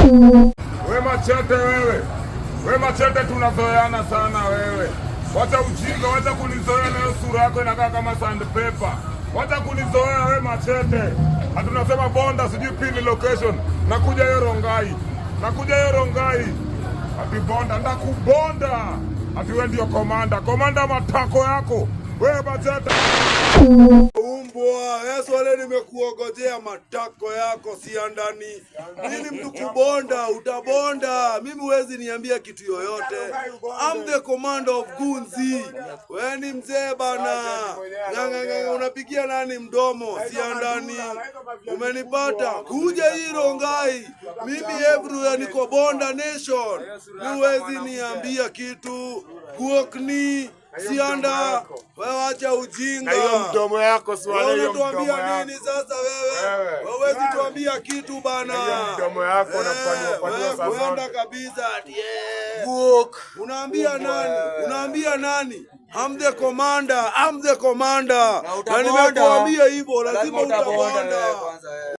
We Machete wewe. We Machete tunazoeana sana wewe. Wacha ujinga, wacha kunizoea na hiyo sura yako inakaa kama sandpaper. Wacha kunizoea we Machete. Hatunasema bonda sijui pin location. Nakuja hiyo Rongai. Nakuja hiyo Rongai. Ati bonda ndakubonda. Ati wewe ndio komanda. Komanda matako yako. We Machete. Umbwa, wale nimekuogojea matako yako si ndani. Nini mtu kubonda, utabonda. Mimi huwezi niambia kitu yoyote. I'm the commander of Gunzi. Wewe ni mzee bana. Unapigia nani mdomo si ndani. Umenipata? Kuja hii Rongai. Mimi everywhere niko Bonda Nation. Huwezi niambia kitu. Kuokni Sianda, wewe acha ujinga. Na hiyo mdomo yako swala hiyo mdomo yako. Unatuambia nini sasa wewe? Wewe tuambia kitu bana. Hiyo mdomo yako unafanywa sasa. Kwenda kabisa. Book. Unaambia nani? Unaambia nani? I'm the commander. I'm the commander. Na nimekuambia hivyo lazima utabonda.